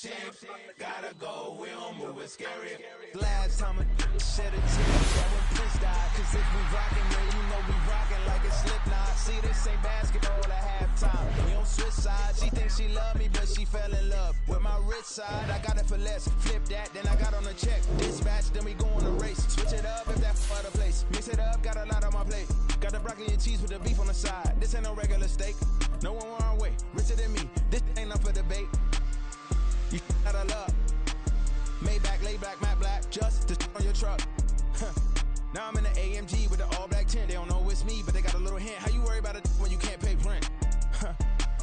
shit. Gotta go, we don't move, it's scary. Last time a shed a tear, so when Prince died. Cause if we rockin', yeah, you know we rockin' like it's Slipknot. See, this ain't basketball at halftime. We don't switch sides. She thinks she love me, but she fell in love with my rich side. I got it for less. Flip that, then I got on a check. Dispatch, then we go on a race. Switch it up if that's for the place. Mix it up, got a lot on my plate. Got the broccoli and cheese with the beef on the side. This ain't no regular steak. No one wrong way, richer than me. This ain't up for debate. You out of luck. Maybach, lay back, matte black, just to on your truck. Now I'm in the AMG with the all black tint. They don't know it's me, but they got a little hint. How you worry about it when you can't pay rent?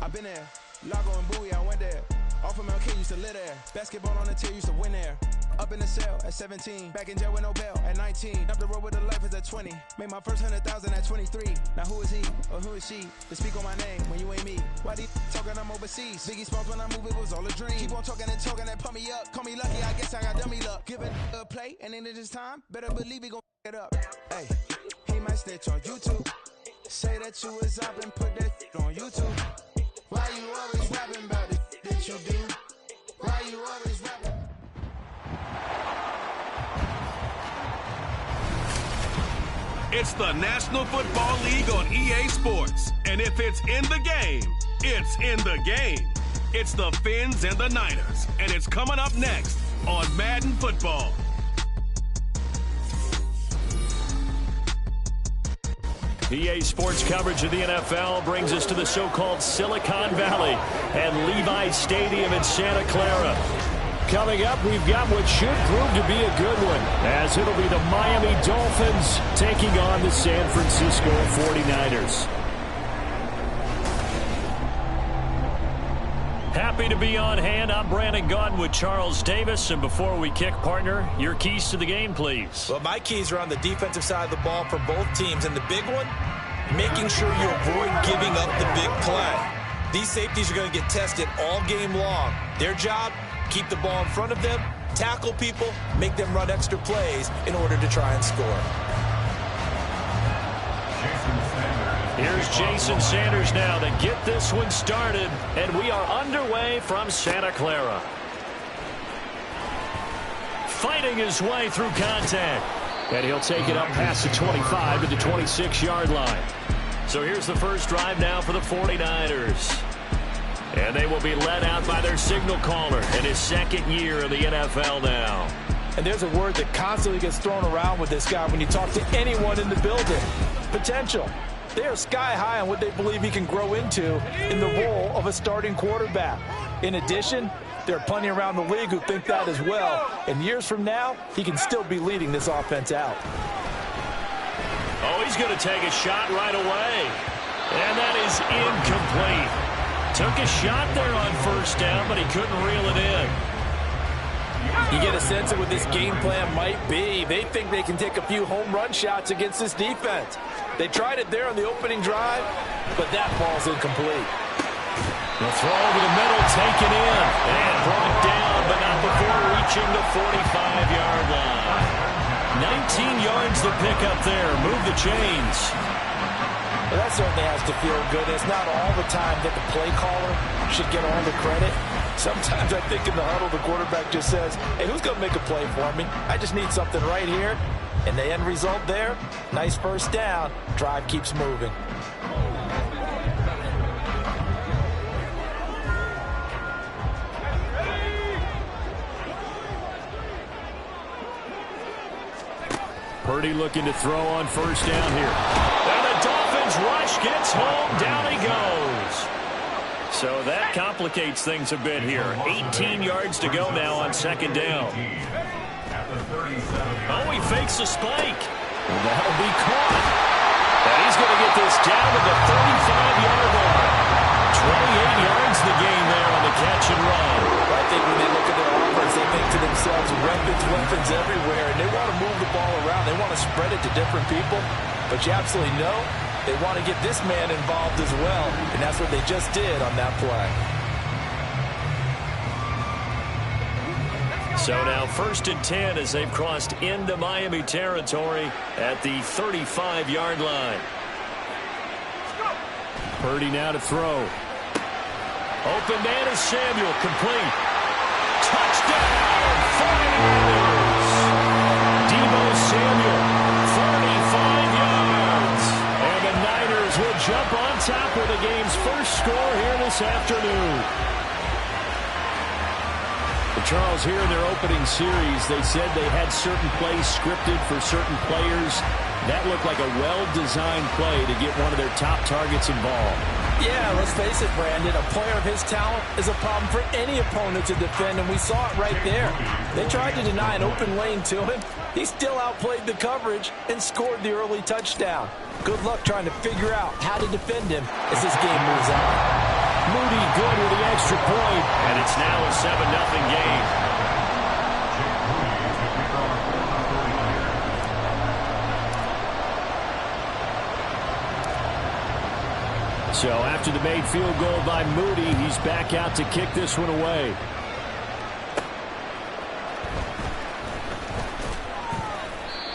I've been there. Lago and Bowie, I went there. Off of MLK, used to live there. Basketball on the tier, used to win there. Up in the cell at 17. Back in jail with no bail at 19. Up the road with the life is at 20. Made my first 100,000 at 23. Now who is he or who is she to speak on my name when you ain't me? Why they talking I'm overseas? Biggie Smalls when I move, it was all a dream. Keep on talking and talking and pump me up. Call me lucky, I guess I got dummy luck. Give it a play and then it's time. Better believe he gon' it up. Hey, he might snitch on YouTube. Say that you was up and put that on YouTube. Why you always rapping about it that you do? Why you always rapping? It's the National Football League on EA Sports. And if it's in the game, it's in the game. It's the Fins and the Niners. And it's coming up next on Madden Football. EA Sports coverage of the NFL brings us to the so-called Silicon Valley and Levi Stadium in Santa Clara. Coming up, we've got what should prove to be a good one, as it'll be the Miami Dolphins taking on the San Francisco 49ers. Happy to be on hand. I'm Brandon Gaudin with Charles Davis. And before we kick, partner, your keys to the game, please. Well, my keys are on the defensive side of the ball for both teams. And the big one, making sure you avoid giving up the big play. These safeties are going to get tested all game long. Their job, keep the ball in front of them, tackle people, make them run extra plays in order to try and score. Here's Jason Sanders now to get this one started, and we are underway from Santa Clara. Fighting his way through contact, and he'll take it up past the 25 to the 26-yard line. So here's the first drive now for the 49ers. And they will be led out by their signal caller in his second year in the NFL now. And there's a word that constantly gets thrown around with this guy when you talk to anyone in the building. Potential. They are sky high on what they believe he can grow into in the role of a starting quarterback. In addition, there are plenty around the league who think that as well. And years from now, he can still be leading this offense out. Oh, he's going to take a shot right away. And that is incomplete. Took a shot there on first down, but he couldn't reel it in. You get a sense of what this game plan might be. They think they can take a few home run shots against this defense. They tried it there on the opening drive, but that ball's incomplete. The throw over the middle, taken in, and brought down, but not before reaching the 45-yard line. 19 yards to pick up there. Move the chains. Well, that certainly has to feel good. It's not all the time that the play caller should get all the credit. Sometimes I think in the huddle, the quarterback just says, hey, who's going to make a play for me? I just need something right here. And the end result there, nice first down. Drive keeps moving. Purdy looking to throw on first down here. And the Dolphins rush gets home. Down he goes. So that complicates things a bit here. 18 yards to go now on second down. Oh, he fakes a spike. And that'll be caught. And he's going to get this down to the 35-yard line. 28 yards the gain there on the catch and run. I think when they look at their offense, they think to themselves, weapons everywhere, and they want to move the ball around. They want to spread it to different people. But you absolutely know they want to get this man involved as well, and that's what they just did on that play. So now 1st and 10 as they've crossed into Miami territory at the 35-yard line. Purdy now to throw. Open man is Samuel, complete. Touchdown, 49ers. Deebo Samuel, 35 yards. And the Niners will jump on top with the game's first score here this afternoon. Charles, here in their opening series, they said they had certain plays scripted for certain players. That looked like a well-designed play to get one of their top targets involved. Yeah, let's face it, Brandon. A player of his talent is a problem for any opponent to defend, and we saw it right there. They tried to deny an open lane to him. He still outplayed the coverage and scored the early touchdown. Good luck trying to figure out how to defend him as this game moves on. Moody good with the extra point, and it's now a 7-0 game. So after the made field goal by Moody, he's back out to kick this one away.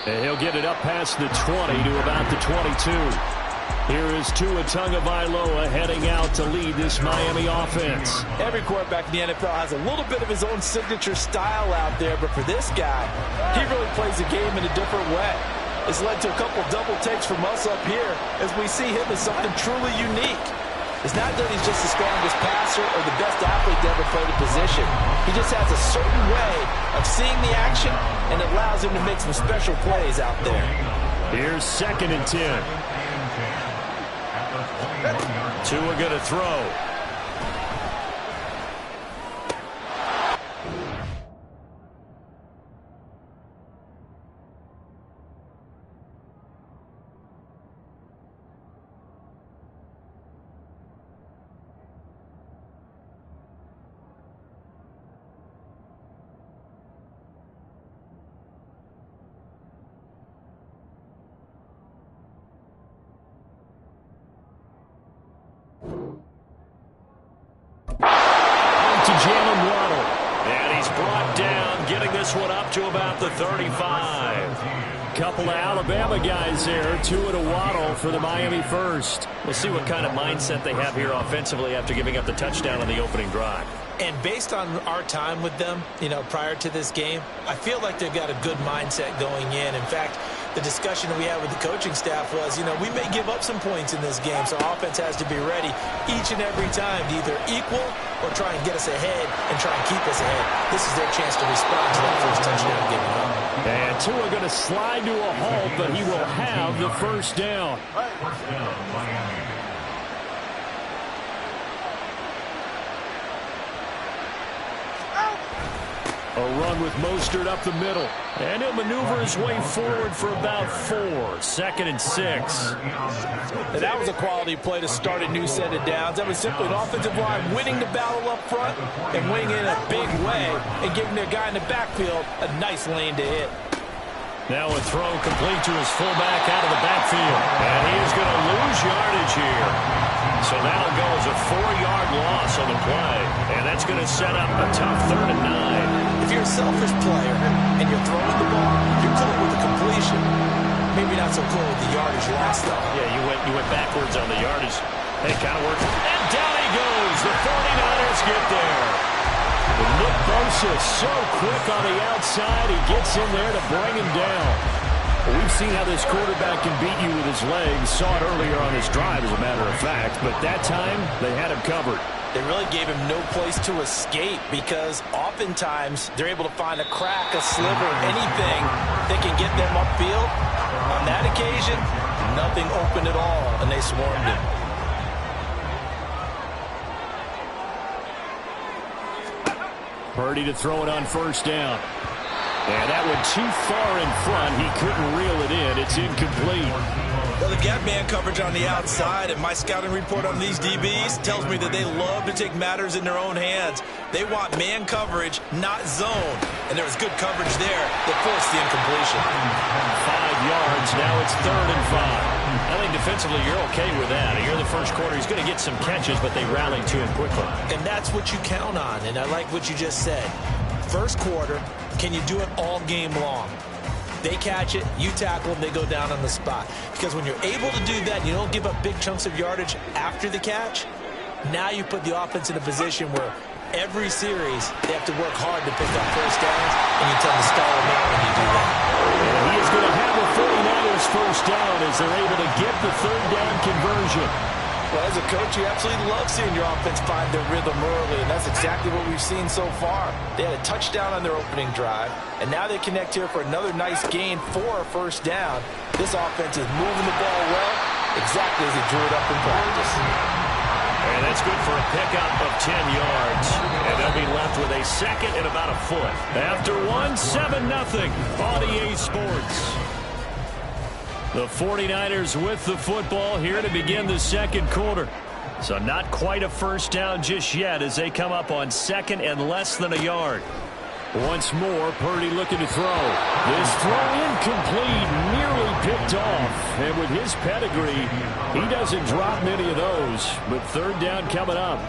And he'll get it up past the 20 to about the 22. Here is Tua Tagovailoa heading out to lead this Miami offense. Every quarterback in the NFL has a little bit of his own signature style out there, but for this guy, he really plays the game in a different way. It's led to a couple double takes from us up here as we see him as something truly unique. It's not that he's just the strongest passer or the best athlete to ever play the position. He just has a certain way of seeing the action, and it allows him to make some special plays out there. Here's 2nd and 10. Tua going to throw. One up to about the 35. Couple of Alabama guys there. Tua to Waddle for the Miami first. We'll see what kind of mindset they have here offensively after giving up the touchdown on the opening drive. And based on our time with them, prior to this game, I feel like they've got a good mindset going in. In fact, the discussion that we had with the coaching staff was, we may give up some points in this game, so our offense has to be ready each and every time to either equal or try and get us ahead and try and keep us ahead. This is their chance to respond to that first touchdown given up. And Tua going to slide to a halt, but he will have the first down. A run with Mostert up the middle. And he'll maneuver his way forward for about 4. 2nd and 6. And that was a quality play to start a new set of downs. That was simply an offensive line winning the battle up front and winning in a big way and giving their guy in the backfield a nice lane to hit. Now a throw complete to his fullback out of the backfield. And he is going to lose yardage here. So that'll go as a 4-yard loss on the play. And that's going to set up a tough 3rd and 9. If you're a selfish player and you're throwing the ball, you're cool with the completion. Maybe not so cool with the yardage loss, though. Yeah, you went backwards on the yardage. Hey, kind of worked. And down he goes. The 49ers get there. But Nick Bosa so quick on the outside. He gets in there to bring him down. Well, we've seen how this quarterback can beat you with his legs. Saw it earlier on his drive, as a matter of fact. But that time, they had him covered. They really gave him no place to escape because oftentimes they're able to find a crack, a sliver, anything that can get them upfield. On that occasion, nothing open at all, and they swarmed him. Purdy to throw it on 1st down. And that went too far in front. He couldn't reel it in. It's incomplete. Well, they've got man coverage on the outside, and my scouting report on these DBs tells me that they love to take matters in their own hands. They want man coverage, not zone. And there was good coverage there that forced the incompletion. 5 yards. Now it's 3rd and 5. I think defensively you're okay with that. Here in the first quarter, he's going to get some catches, but they rallied to him quickly. And that's what you count on, and I like what you just said. First quarter, can you do it all game long? They catch it, you tackle them, they go down on the spot. Because when you're able to do that, you don't give up big chunks of yardage after the catch, now you put the offense in a position where every series, they have to work hard to pick up first downs, and you tend to stall them out when you do that. And he is going to have the 49ers first down as they're able to get the third down conversion. Well, as a coach, you absolutely love seeing your offense find their rhythm early, and that's exactly what we've seen so far. They had a touchdown on their opening drive, and now they connect here for another nice gain for a first down. This offense is moving the ball well, exactly as they drew it up in practice. And that's good for a pickup of 10 yards. And they'll be left with a second and about a foot. After 7-0 on EA Sports. The 49ers with the football here to begin the second quarter. So not quite a first down just yet as they come up on second and less than a yard. Once more, Purdy looking to throw. This throw incomplete, nearly picked off. And with his pedigree, he doesn't drop many of those. But third down coming up.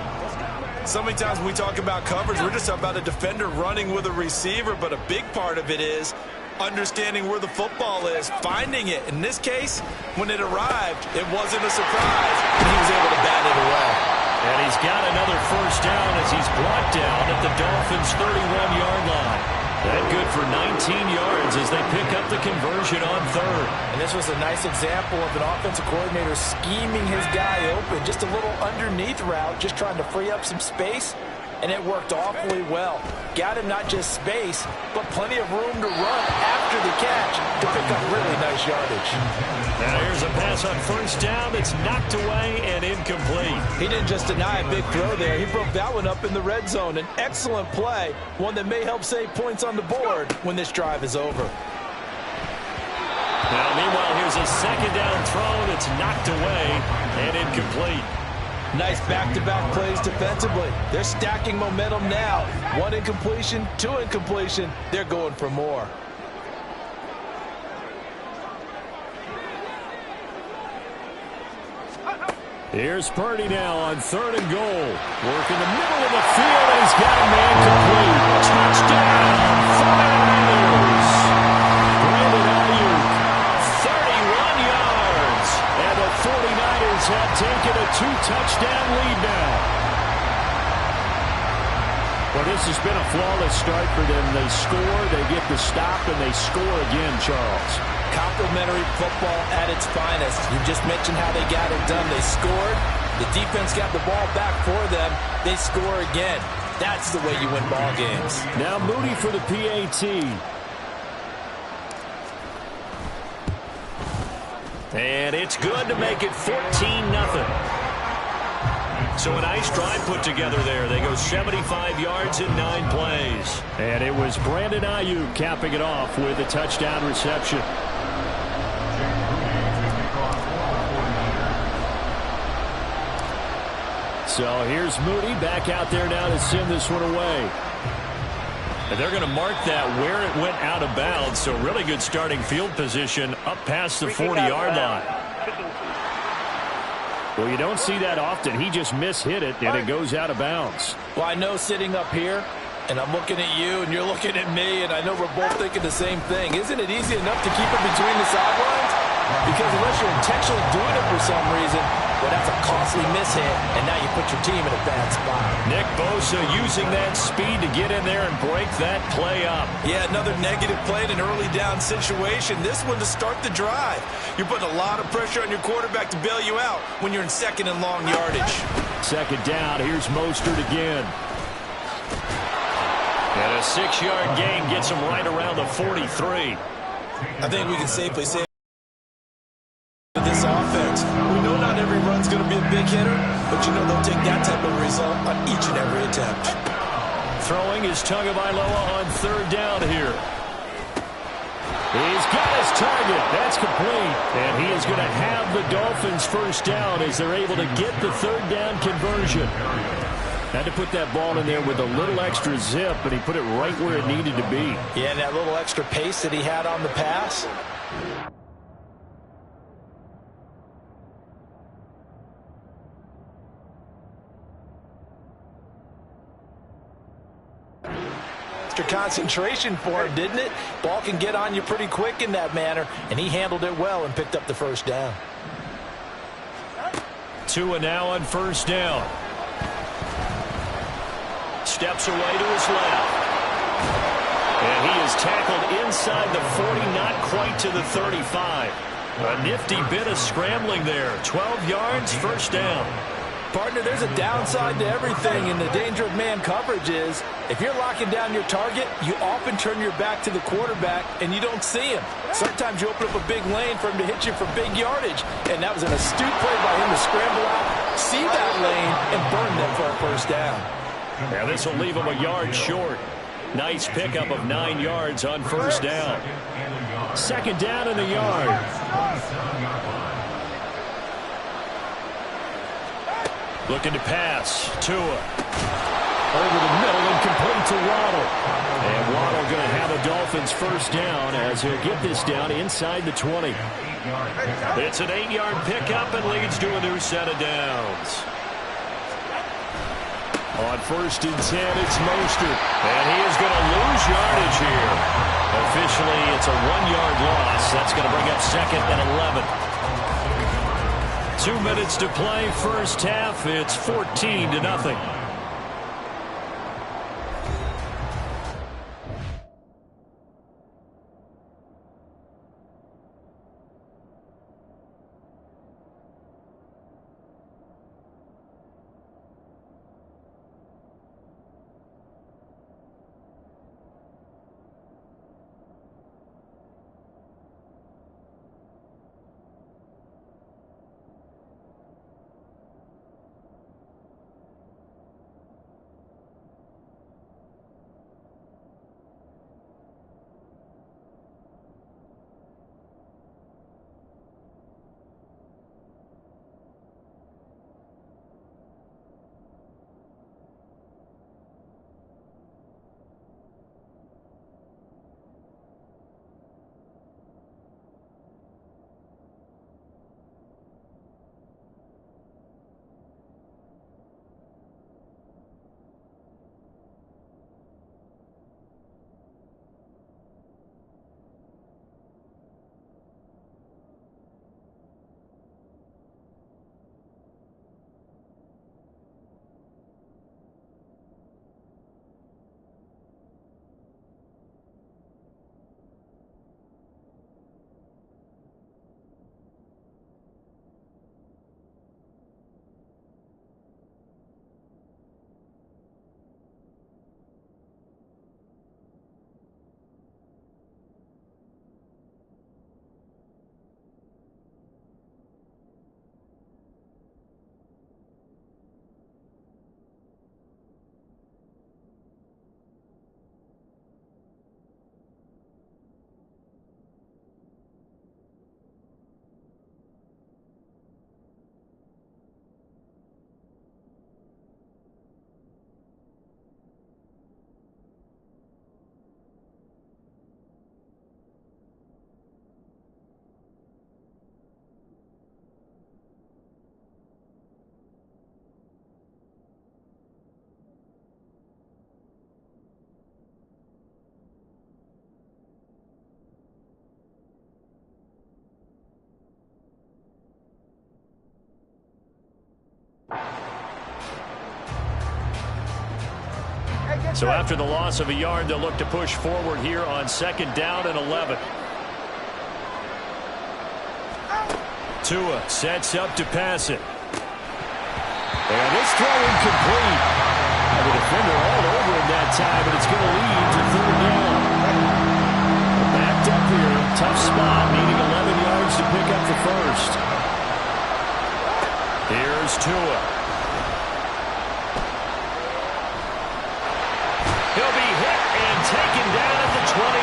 So many times when we talk about coverage, we're just about a defender running with a receiver, but a big part of it is understanding where the football is, finding it. In this case, when it arrived, it wasn't a surprise, and he was able to bat it away. And he's got another first down as he's brought down at the Dolphins' 31-yard line. That good for 19 yards as they pick up the conversion on third. And this was a nice example of an offensive coordinator scheming his guy open. Just a little underneath route, just trying to free up some space. And it worked awfully well. Got him not just space, but plenty of room to run after the catch to pick up really nice yardage. Now here's a pass on first down that's knocked away and incomplete. He didn't just deny a big throw there. He broke that one up in the red zone. An excellent play, one that may help save points on the board when this drive is over. Now meanwhile, here's a second down throw that's knocked away and incomplete. Nice back-to-back plays defensively. They're stacking momentum now. 1 incompletion, 2 incompletion. They're going for more. Here's Purdy now on third and goal. Work in the middle of the field, and he's got a man complete. Touchdown, 49ers. Brandon Ayuk, 31 yards. And the 49ers have taken a 2-touchdown lead now. Well, this has been a flawless start for them. They score, they get the stop, and they score again, Charles. Complimentary football at its finest. You just mentioned how they got it done. They scored. The defense got the ball back for them. They score again. That's the way you win ball games. Now Moody for the PAT. And it's good to make it 14-0. So a nice drive put together there. They go 75 yards in 9 plays. And it was Brandon Ayuk capping it off with a touchdown reception. So here's Moody back out there now to send this one away. And they're going to mark that where it went out of bounds. So really good starting field position up past the 40-yard line. Well, you don't see that often. He just mishit it, and it goes out of bounds. Well, I know sitting up here, and I'm looking at you, and you're looking at me, and I know we're both thinking the same thing. Isn't it easy enough to keep it between the sidelines? Because unless you're intentionally doing it for some reason, well, that's a costly mishit, and now you put your team in a bad spot. Nick Bosa using that speed to get in there and break that play up. Yeah, another negative play in an early down situation. This one to start the drive. You're putting a lot of pressure on your quarterback to bail you out when you're in second and long yardage. Second down, here's Mostert again. And a 6-yard gain gets him right around the 43. I think we can safely say this offense. We know not every run's going to be a big hitter, but you know they'll take that type of result on each and every attempt. Throwing is Tagovailoa on third down here. He's got his target. That's complete. And he is going to have the Dolphins first down as they're able to get the third down conversion. Had to put that ball in there with a little extra zip, but he put it right where it needed to be. Yeah, and that little extra pace that he had on the pass. Concentration for him, didn't it? Ball can get on you pretty quick in that manner, and he handled it well and picked up the first down. Tua now on first down. steps away to his left. And he is tackled inside the 40, not quite to the 35. A nifty bit of scrambling there. 12 yards, first down. Partner, there's a downside to everything, and the danger of man coverage is if you're locking down your target, you often turn your back to the quarterback and you don't see him. Sometimes you open up a big lane for him to hit you for big yardage, and that was an astute play by him to scramble out, see that lane, and burn them for a first down. Now this will leave him a yard short. Nice pickup of 9 yards on first down. Second down in the yard. Looking to pass. Tua. Over the middle and complete to Waddle. And Waddle going to have a Dolphins first down as he'll get this down inside the 20. It's an 8-yard pickup and leads to a new set of downs. On first and 10, it's Mostert. And he is going to lose yardage here. Officially, it's a 1-yard loss. That's going to bring up second and 11. 2 minutes to play, first half. It's 14-0. So after the loss of a yard, they'll look to push forward here on second down and 11. Tua sets up to pass it. And this throw incomplete. The defender all over him that time, but it's going to lead to third down. Backed up here, tough spot, needing 11 yards to pick up the first. Here's Tua. He'll be hit and taken down at the 21.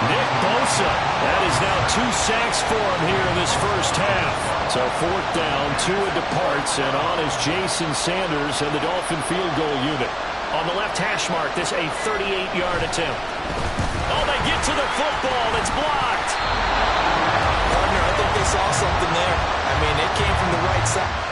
Nick Bosa. That is now 2 sacks for him here in this first half. So fourth down, Tua departs, and on is Jason Sanders and the Dolphin field goal unit. On the left hash mark, this a 38-yard attempt. Oh, they get to the football. It's blocked. Partner, I think they saw something there. I mean, it came from the right side.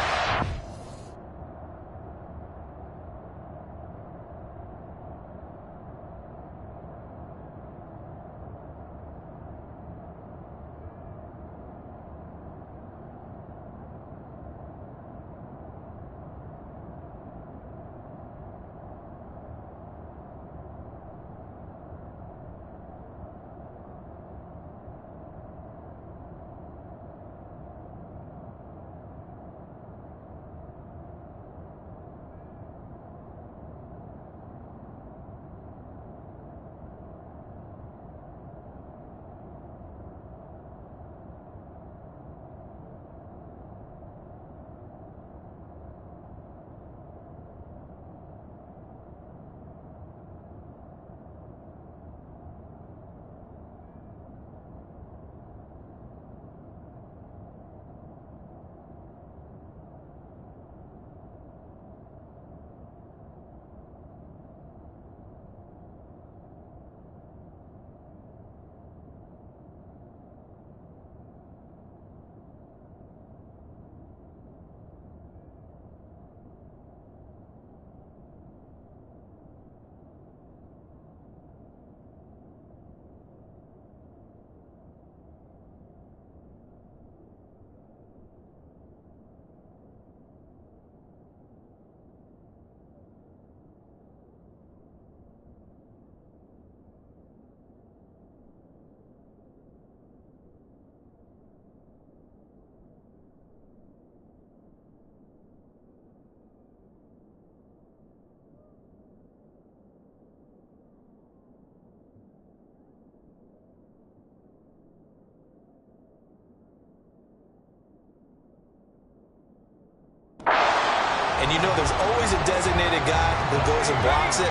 And you know there's always a designated guy who goes and blocks it,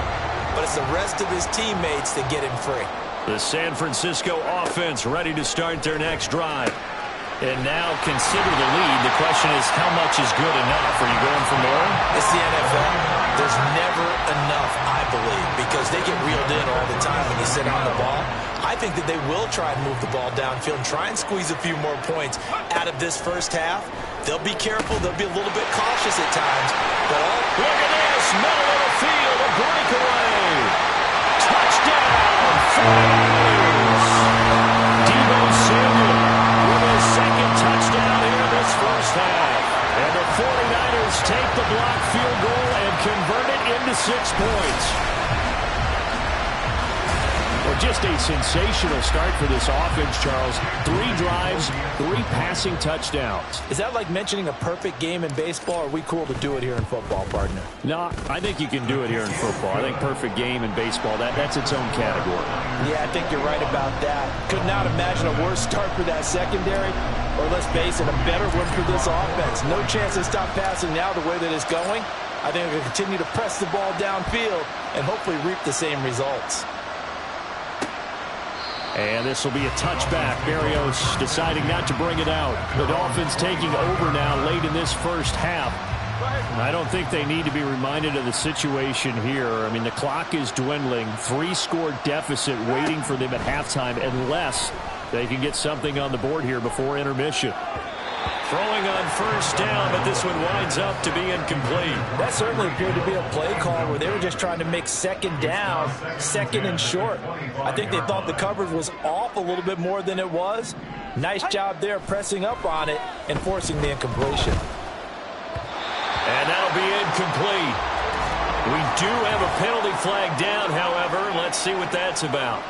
but it's the rest of his teammates that get him free. The San Francisco offense ready to start their next drive. And now consider the lead. The question is, how much is good enough? Are you going for more? It's the NFL. There's never enough, I believe, because they get reeled in all the time when you sit on the ball. I think that they will try and move the ball downfield and try and squeeze a few more points out of this first half. They'll be careful. They'll be a little bit cautious at times. But look at this. Middle of the field. A breakaway. Touchdown. Flames. Deebo Samuel with his second touchdown here in this first half. And the 49ers take the blocked field goal and convert it into 6 points. Well, just a sensational start for this offense, Charles. 3 drives, 3 passing touchdowns. Is that like mentioning a perfect game in baseball, or are we cool to do it here in football, partner? No, I think you can do it here in football. I think perfect game in baseball, that's its own category. Yeah, I think you're right about that. Could not imagine a worse start for that secondary, or let's face it, a better one for this offense. No chance to stop passing now the way that it's going. I think we'll continue to press the ball downfield and hopefully reap the same results. And this will be a touchback. Berrios deciding not to bring it out. The Dolphins taking over now late in this first half. I don't think they need to be reminded of the situation here. I mean, the clock is dwindling. 3-score deficit waiting for them at halftime unless they can get something on the board here before intermission. Throwing on first down, but this one winds up to be incomplete. That certainly appeared to be a play call where they were just trying to make second down, second and short. I think they thought the coverage was off a little bit more than it was. Nice job there pressing up on it and forcing the incompletion. And that'll be incomplete. We do have a penalty flag down, however. Let's see what that's about.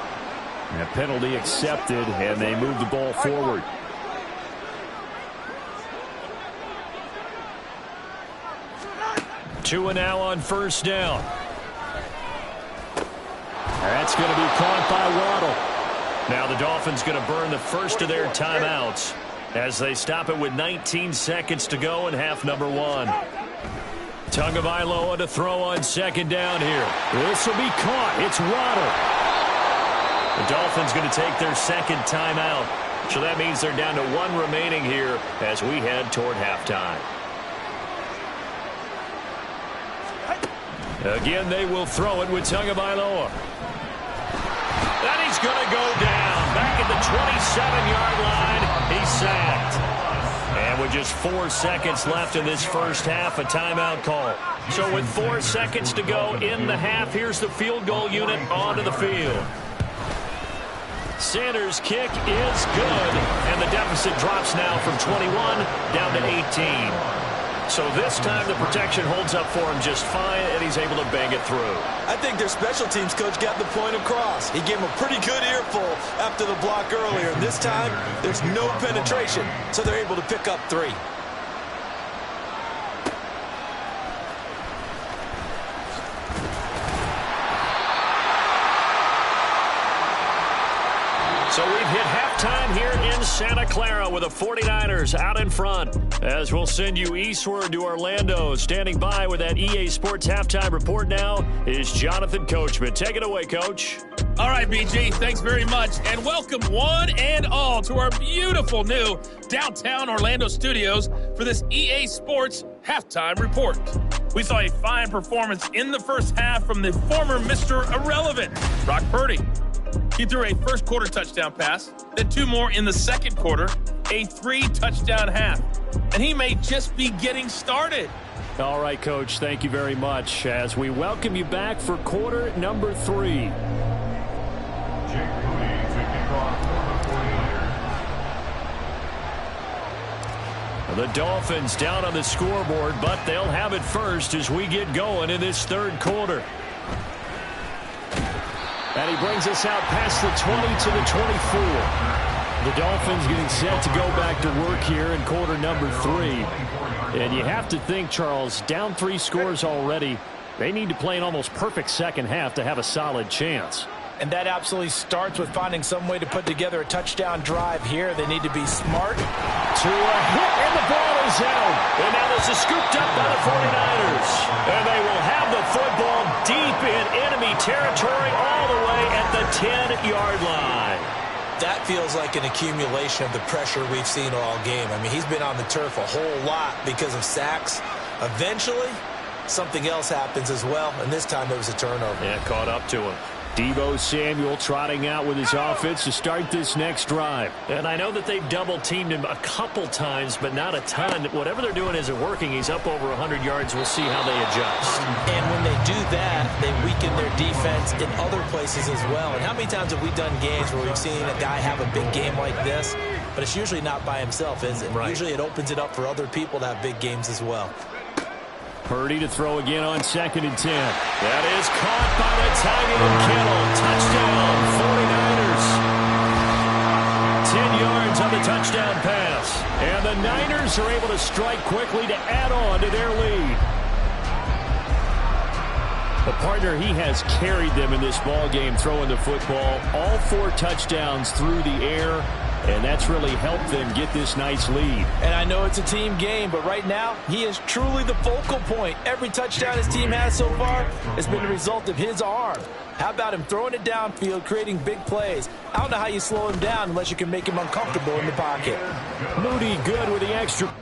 A penalty accepted, and they move the ball forward. 2 and now on first down. That's going to be caught by Waddle. Now the Dolphins going to burn the first of their timeouts as they stop it with 19 seconds to go in half number 1. Tagovailoa to throw on second down here. This will be caught. It's Waddle. The Dolphins going to take their second timeout. So that means they're down to 1 remaining here as we head toward halftime. Again, they will throw it with Tagovailoa. And he's going to go down. Back at the 27-yard line, he's sacked. And with just 4 seconds left in this first half, a timeout call. So with 4 seconds to go in the half, here's the field goal unit onto the field. Sanders' kick is good, and the deficit drops now from 21 down to 18. So this time the protection holds up for him just fine, and he's able to bang it through. I think their special teams coach got the point across. He gave him a pretty good earful after the block earlier, and this time there's no penetration, so they're able to pick up 3. So we've hit halftime here in Santa Clara with the 49ers out in front. As we'll send you eastward to Orlando. Standing by with that EA Sports halftime report now is Jonathan Coachman. Take it away, Coach. All right, BG, thanks very much. And welcome one and all to our beautiful new downtown Orlando studios for this EA Sports halftime report. We saw a fine performance in the first half from the former Mr. Irrelevant, Brock Purdy. He threw a first quarter touchdown pass, then 2 more in the second quarter, a 3-touchdown half. And he may just be getting started. All right, Coach, thank you very much as we welcome you back for quarter number 3. The Dolphins down on the scoreboard, but they'll have it first as we get going in this third quarter. And he brings us out past the 20 to the 24. The Dolphins getting set to go back to work here in quarter number 3. And you have to think, Charles, down 3 scores already. They need to play an almost perfect second half to have a solid chance. And that absolutely starts with finding some way to put together a touchdown drive here. They need to be smart. To a hit, and the ball goes out. And now this is scooped up by the 49ers. And they will have the football deep in enemy territory all the way at the 10-yard line. That feels like an accumulation of the pressure we've seen all game. I mean, he's been on the turf a whole lot because of sacks. Eventually, something else happens as well, and this time it was a turnover. Yeah, caught up to him. Deebo Samuel trotting out with his offense to start this next drive. And I know that they've double-teamed him a couple times, but not a ton. Whatever they're doing isn't working. He's up over 100 yards. We'll see how they adjust. And when they do that, they weaken their defense in other places as well. And how many times have we done games where we've seen a guy have a big game like this, but it's usually not by himself, is it? Right. Usually it opens it up for other people to have big games as well. Purdy to throw again on 2nd and 10. That is caught by the tight end Kittle. Touchdown, 49ers. 10 yards on the touchdown pass. And the Niners are able to strike quickly to add on to their lead. The partner, he has carried them in this ball game throwing the football. All 4 touchdowns through the air. And that's really helped them get this nice lead. And I know it's a team game, but right now, he is truly the focal point. Every touchdown his team has so far has been the result of his arm. How about him throwing it downfield, creating big plays? I don't know how you slow him down unless you can make him uncomfortable in the pocket. Moody good with the extra.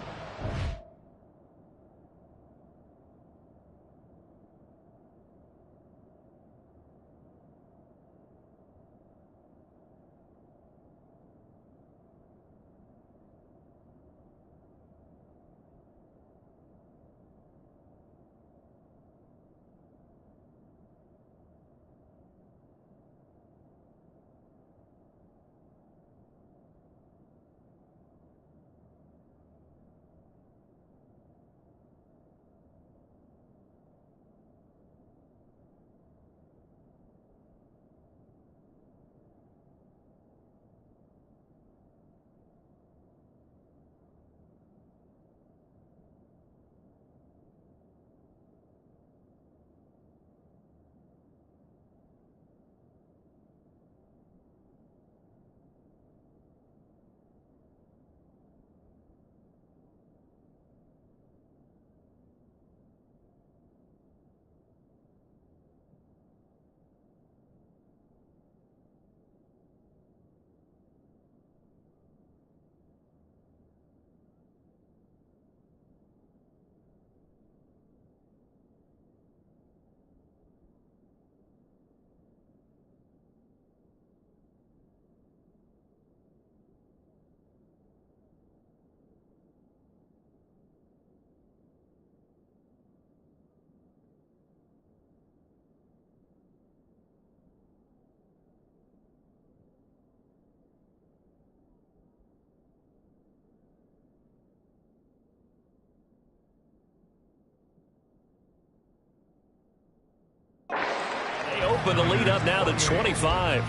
Open the lead up now to 25.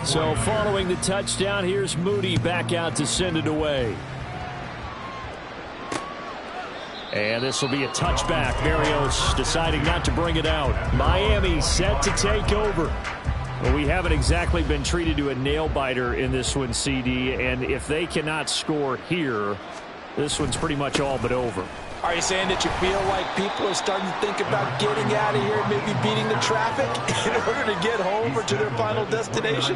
So following the touchdown, here's Moody back out to send it away. And this will be a touchback. Berrios deciding not to bring it out. Miami set to take over. Well, we haven't exactly been treated to a nail-biter in this one, CD. And if they cannot score here, this one's pretty much all but over. Are you saying that you feel like people are starting to think about getting out of here and maybe beating the traffic in order to get home or to their final destination?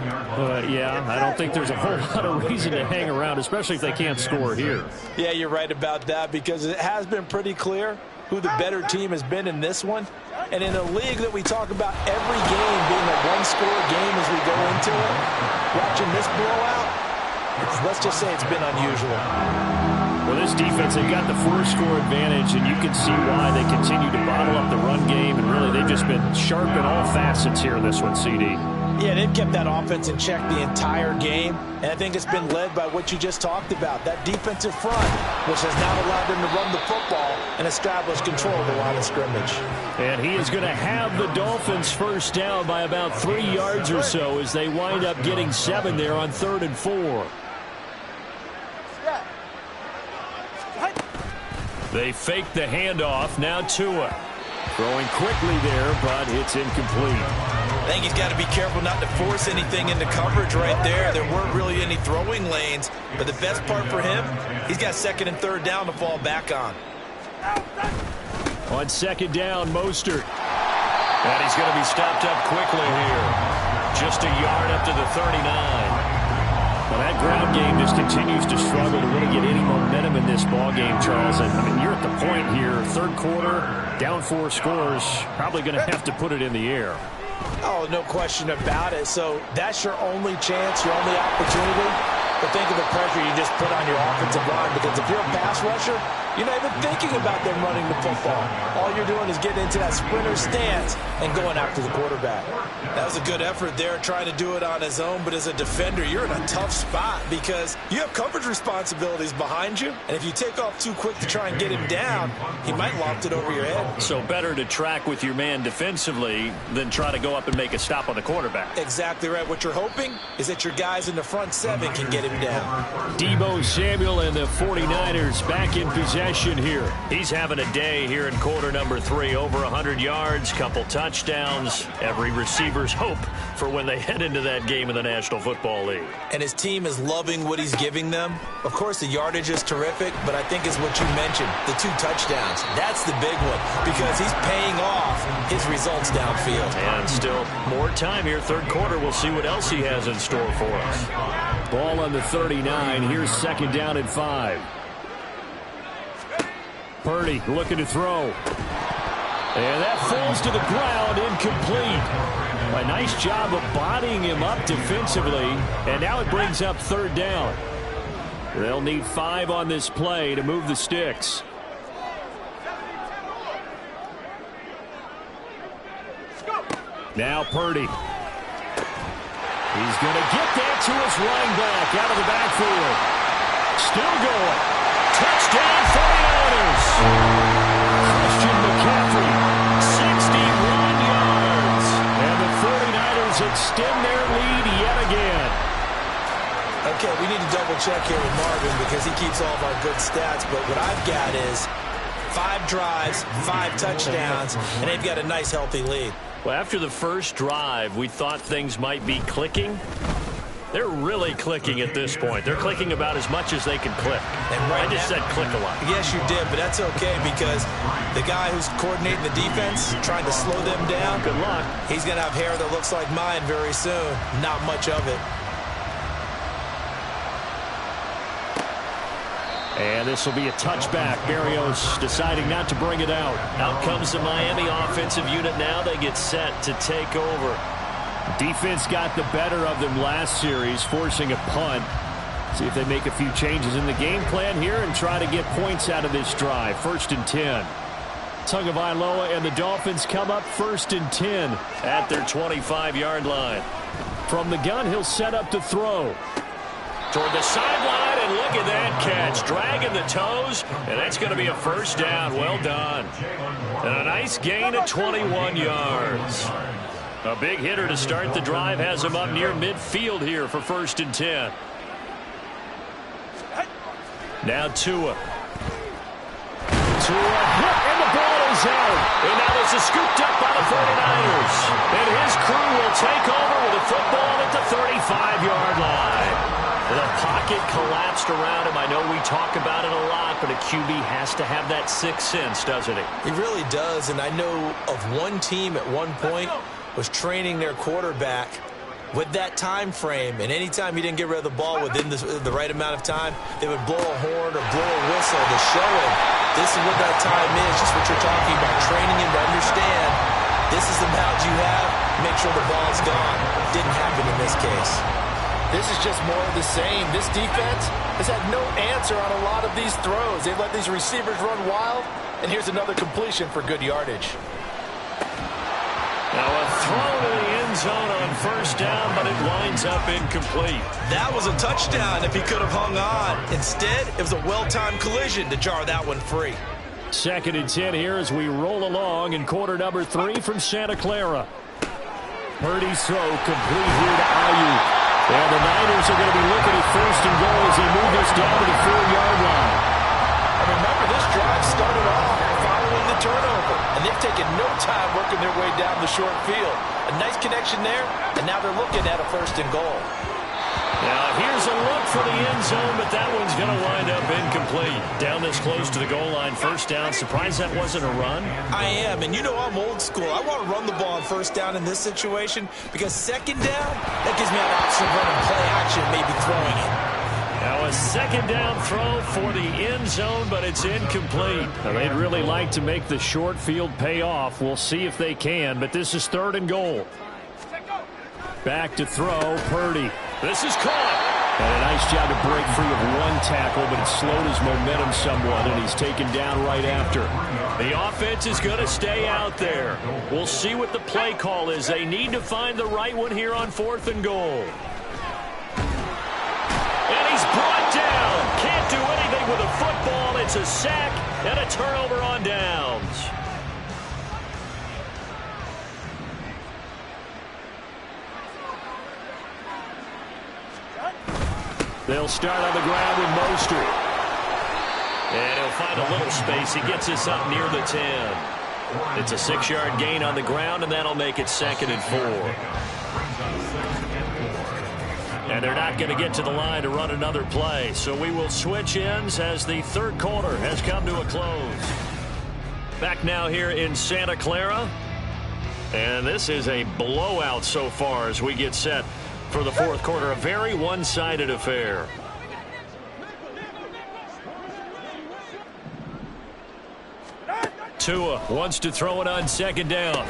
Yeah, I don't think there's a whole lot of reason to hang around, especially if they can't score here. Yeah, you're right about that, because it has been pretty clear who the better team has been in this one. And in a league that we talk about every game being a one-score game as we go into it, watching this blowout, let's just say it's been unusual. Well, this defense, they've got the 4-score advantage, and you can see why they continue to bottle up the run game, and really they've just been sharp in all facets here in this one, CD. Yeah, they've kept that offense in check the entire game, and I think it's been led by what you just talked about, that defensive front, which has now allowed them to run the football and establish control of the line of scrimmage. And he is going to have the Dolphins first down by about 3 yards or so as they wind up getting 7 there on 3rd and 4. They fake the handoff. Now Tua throwing quickly there, but it's incomplete. I think he's got to be careful not to force anything into coverage right there. There weren't really any throwing lanes, but the best part for him, he's got second and third down to fall back on. On second down, Mostert. And he's going to be stopped up quickly here. Just a yard up to the 39. Well, that ground game just continues to struggle to really get any momentum in this ball game, Charles. And, I mean, you're at the point here, third quarter, down 4 scores, probably going to have to put it in the air. Oh, no question about it. So that's your only chance, your only opportunity. But think of the pressure you just put on your offensive line, because if you're a pass rusher, you're not even thinking about them running the football. All you're doing is getting into that sprinter stance and going after the quarterback. That was a good effort there, trying to do it on his own. But as a defender, you're in a tough spot because you have coverage responsibilities behind you. And if you take off too quick to try and get him down, he might loft it over your head. So better to track with your man defensively than try to go up and make a stop on the quarterback. Exactly right. What you're hoping is that your guys in the front 7 can get him down. Deebo Samuel and the 49ers back in possession here. He's having a day here in quarter number 3. Over 100 yards, couple touchdowns. Every receiver's hope for when they head into that game in the National Football League. And his team is loving what he's giving them. Of course, the yardage is terrific, but I think is what you mentioned, the 2 touchdowns. That's the big one because he's paying off his results downfield. And still more time here, third quarter. We'll see what else he has in store for us. Ball on the 39. Here's second down and 5. Purdy looking to throw. And that falls to the ground, incomplete. A nice job of bodying him up defensively. And now it brings up third down. They'll need 5 on this play to move the sticks. Now Purdy. He's going to get that to his running back out of the backfield. Still going. Touchdown 49ers. Christian McCaffrey, 61 yards. And the 49ers extend their lead yet again. Okay, we need to double check here with Marvin because he keeps all of our good stats. But what I've got is 5 drives, 5 touchdowns, and they've got a nice healthy lead. Well, after the first drive, we thought things might be clicking. They're really clicking at this point. They're clicking about as much as they can click. And right I just said click a lot. Yes, you did, but that's okay because the guy who's coordinating the defense, trying to slow them down, good luck. He's going to have hair that looks like mine very soon. Not much of it. And this will be a touchback. Berrios deciding not to bring it out. Out comes the Miami offensive unit now. They get set to take over. Defense got the better of them last series, forcing a punt. See if they make a few changes in the game plan here and try to get points out of this drive. 1st and 10. Tagovailoa and the Dolphins come up 1st and 10 at their 25-yard line. From the gun, he'll set up to throw. Toward the sideline, and look at that catch. Dragging the toes, and that's going to be a first down. Well done. And a nice gain of 21 yards. A big hitter to start the drive has him up near midfield here for 1st and 10. Now Tua. Tua hit, and the ball is out. And now this is scooped up by the 49ers. And his crew will take over with the football at the 35-yard line. The pocket collapsed around him. I know we talk about it a lot, but a QB has to have that 6th sense, doesn't he? He really does, and I know of one team at one point was training their quarterback with that time frame, and anytime he didn't get rid of the ball within the right amount of time, they would blow a horn or blow a whistle to show him this is what that time is, just what you're talking about, training him to understand this is the amount you have, make sure the ball's gone. Didn't happen in this case. This is just more of the same. This defense has had no answer on a lot of these throws. They've let these receivers run wild, and here's another completion for good yardage. Now a throw to the end zone on 1st down, but it winds up incomplete. That was a touchdown if he could have hung on. Instead, it was a well-timed collision to jar that one free. 2nd and 10 here as we roll along in quarter number 3 from Santa Clara. Purdy's throw complete here to Ayuk. And the Niners are going to be looking at 1st and goal as they move this down to the 4-yard line. And remember, this drive started off following the turnover, and they've taken no time working their way down the short field. A nice connection there, and now they're looking at a 1st and goal. Now here's a look for the end zone, but that one's going to wind up incomplete. Down this close to the goal line, 1st down. Surprised that wasn't a run? I am, and you know I'm old school. I want to run the ball on 1st down in this situation because 2nd down, that gives me an option of running play action, maybe throwing it. Now a 2nd down throw for the end zone, but it's incomplete. Now they'd really like to make the short field pay off. We'll see if they can, but this is 3rd and goal. Back to throw, Purdy. This is caught. And a nice job to break free of 1 tackle, but it slowed his momentum somewhat, and he's taken down right after. The offense is going to stay out there. We'll see what the play call is. They need to find the right one here on 4th and goal. And he's brought down. Can't do anything with a football. It's a sack and a turnover on downs. They'll start on the ground with Mostert. And he'll find a little space. He gets us up near the 10. It's a 6-yard gain on the ground, and that'll make it 2nd and 4. And they're not going to get to the line to run another play. So we will switch ends as the 3rd quarter has come to a close. Back now here in Santa Clara. And this is a blowout so far as we get set for the 4th quarter. A very one-sided affair. Tua wants to throw it on 2nd down.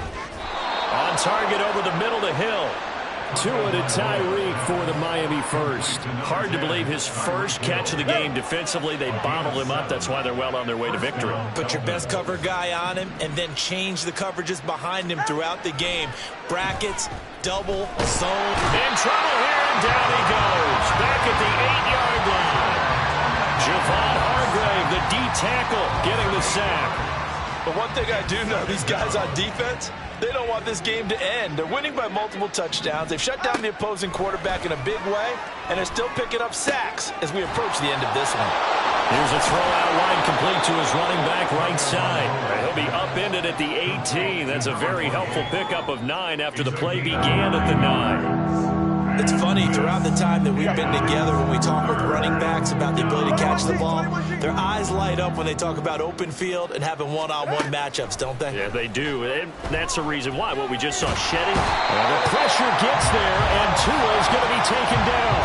On target over the middle to Hill. Tua to Tyreek for the Miami 1st. Hard to believe his 1st catch of the game. Defensively, they bottled him up. That's why they're well on their way to victory. Put your best cover guy on him and then change the coverages behind him throughout the game. Brackets, double, zone. In trouble here, and down he goes. Back at the 8-yard line. Javon Hargrave, the D tackle, getting the sack. But one thing I do know, these guys on defense, they don't want this game to end. They're winning by multiple touchdowns. They've shut down the opposing quarterback in a big way, and they're still picking up sacks as we approach the end of this one. Here's a throw out wide complete to his running back right side. He'll be upended at the 18. That's a very helpful pickup of 9 after the play began at the 9. It's funny, throughout the time that we've been together, when we talk with running backs about the ability to catch the ball, their eyes light up when they talk about open field and having one-on-one matchups, don't they? Yeah, they do. And that's the reason why. What we just saw, shedding. The pressure gets there, and Tua is going to be taken down.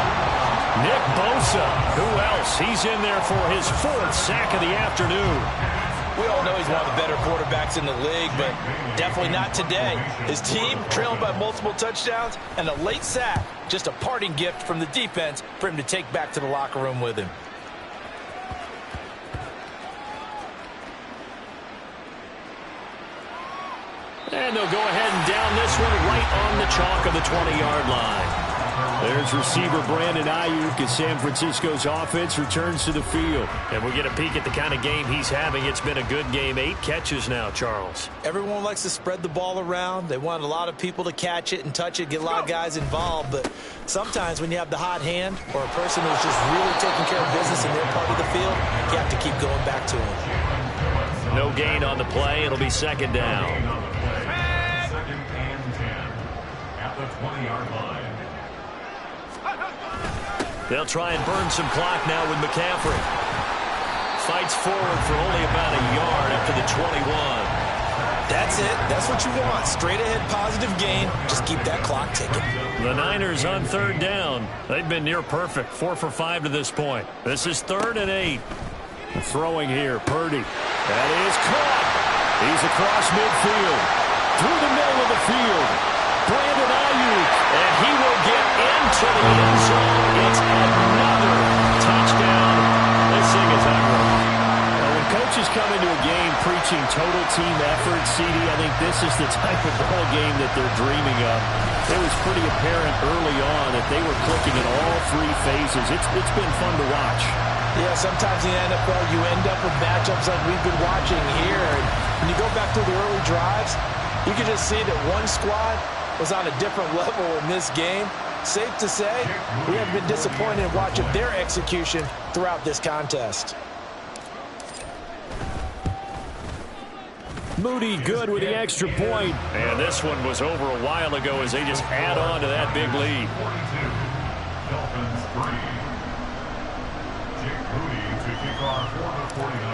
Nick Bosa, who else? He's in there for his 4th sack of the afternoon. We all know he's one of the better quarterbacks in the league, but definitely not today. His team trailing by multiple touchdowns and a late sack. Just a parting gift from the defense for him to take back to the locker room with him. And they'll go ahead and down this one right on the chalk of the 20-yard line. There's receiver Brandon Ayuk as San Francisco's offense returns to the field. And we get a peek at the kind of game he's having. It's been a good game. 8 catches now, Charles. Everyone likes to spread the ball around. They want a lot of people to catch it and touch it, get a lot of guys involved. But sometimes when you have the hot hand or a person who's just really taking care of business in their part of the field, you have to keep going back to him. No gain on the play. It'll be 2nd down. At the 20-yard line. They'll try and burn some clock now with McCaffrey. Fights forward for only about a yard after the 21. That's it. That's what you want. Straight ahead positive gain. Just keep that clock ticking. The Niners on 3rd down. They've been near perfect. 4 for 5 to this point. This is 3rd and 8. Throwing here, Purdy. That is caught. He's across midfield. Through the middle of the field. Brandon Ayuk. And he will get into the end zone. It's another touchdown. This thing is ugly. Now, when coaches come into a game preaching total team effort, CD, I think this is the type of ball game that they're dreaming of. It was pretty apparent early on that they were clicking in all 3 phases. It's been fun to watch. Yeah, sometimes in the NFL you end up with matchups like we've been watching here. And when you go back through the early drives, you can just see that one squad was on a different level in this game. Safe to say, we have been disappointed in watching their execution throughout this contest. Moody good with the extra point. And this one was over a while ago as they just add on to that big lead. 42, Dolphins 3.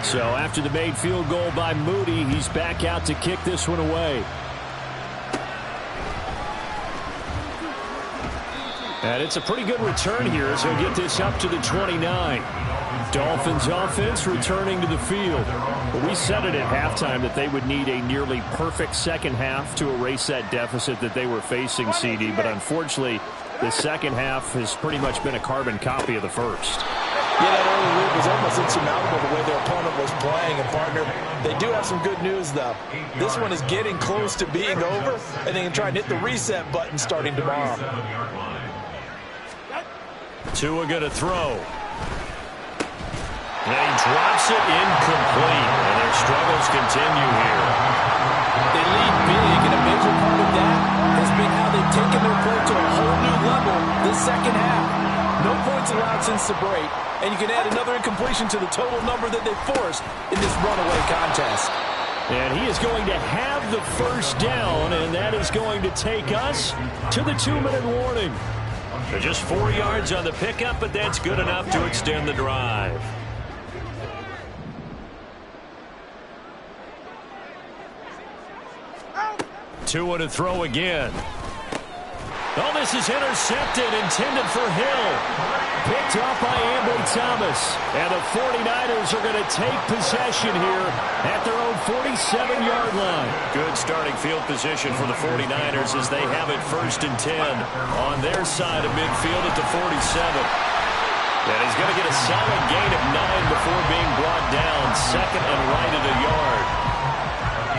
So after the made field goal by Moody, he's back out to kick this one away. And it's a pretty good return here as he'll get this up to the 29. Dolphins offense returning to the field. Well, we said it at halftime that they would need a nearly perfect second half to erase that deficit that they were facing, CD. But unfortunately, the second half has pretty much been a carbon copy of the first. Yeah, that early lead was almost insurmountable the way their opponent was playing. And, partner, they do have some good news, though. This one is getting close to being over, and they can try and hit the reset button starting tomorrow. Tua going to throw. And he drops it incomplete, and their struggles continue here. They lead big, and a major part of that has been how they've taken their play to a whole new level this second half. No points allowed since the break, and you can add another incompletion to the total number that they forced in this runaway contest. And he is going to have the first down, and that is going to take us to the 2-minute warning. So just 4 yards on the pickup, but that's good enough to extend the drive. Tua to throw again. Oh, this is intercepted, intended for Hill. Picked off by Ambry Thomas. And the 49ers are going to take possession here at their own 47-yard line. Good starting field position for the 49ers as they have it 1st and 10 on their side of midfield at the 47. And he's going to get a solid gain of 9 before being brought down. 2nd and right at a yard.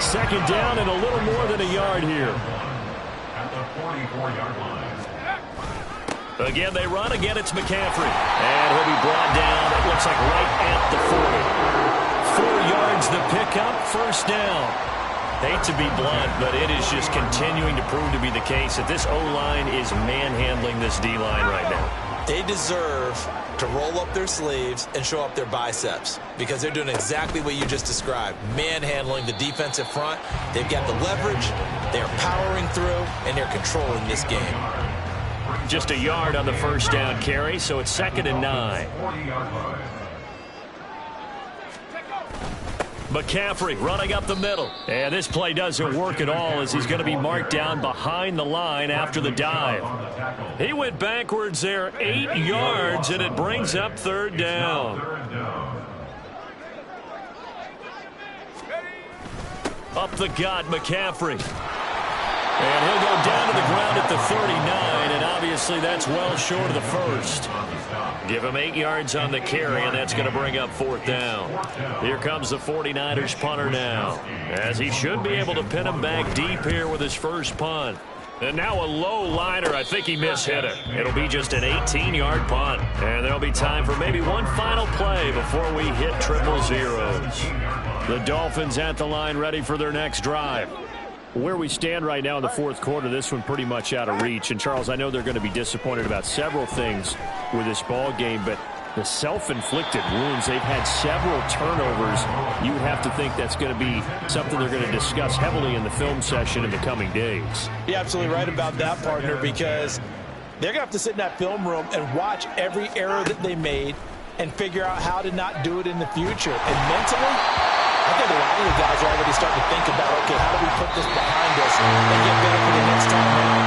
2nd down and a little more than a yard here. At the 44-yard line. Again, they run. Again, it's McCaffrey. And he'll be brought down, it looks like right at the 40. 4 yards the pickup, 1st down. Hate to be blunt, but it is just continuing to prove to be the case that this O-line is manhandling this D-line right now. They deserve to roll up their sleeves and show up their biceps because they're doing exactly what you just described, manhandling the defensive front. They've got the leverage, they're powering through, and they're controlling this game. Just a yard on the 1st down carry, so it's 2nd and 9. McCaffrey running up the middle. And this play doesn't work at all as he's going to be marked down behind the line after the dive. He went backwards there 8 yards, and it brings up 3rd down. Up the gut, McCaffrey. And he'll go down to the ground at the 39, and obviously that's well short of the 1st. Give him 8 yards on the carry, and that's going to bring up 4th down. Here comes the 49ers punter now, as he should be able to pin him back deep here with his first punt. And now a low liner. I think he mishit it. It'll be just an 18-yard punt. And there'll be time for maybe one final play before we hit 000. The Dolphins at the line ready for their next drive. Where we stand right now in the 4th quarter, this one pretty much out of reach. And, Charles, I know they're going to be disappointed about several things with this ball game, but the self-inflicted wounds, they've had several turnovers. You would have to think that's going to be something they're going to discuss heavily in the film session in the coming days. You're absolutely right about that, partner, because they're going to have to sit in that film room and watch every error that they made and figure out how to not do it in the future. And mentally, I think a lot of the guys are already starting to think about, okay, how do we put this behind us and get better for the next time around?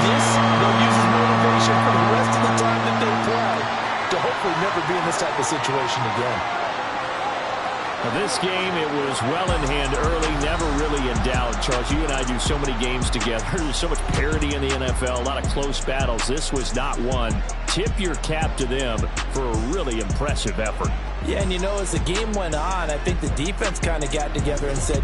This, they'll use as motivation for the rest of the time that they play to hopefully never be in this type of situation again. Now this game, it was well in hand early, never really in doubt. Charles, you and I do so many games together. There's so much parity in the NFL, a lot of close battles. This was not one. Tip your cap to them for a really impressive effort. Yeah, and you know, as the game went on, I think the defense kind of got together and said,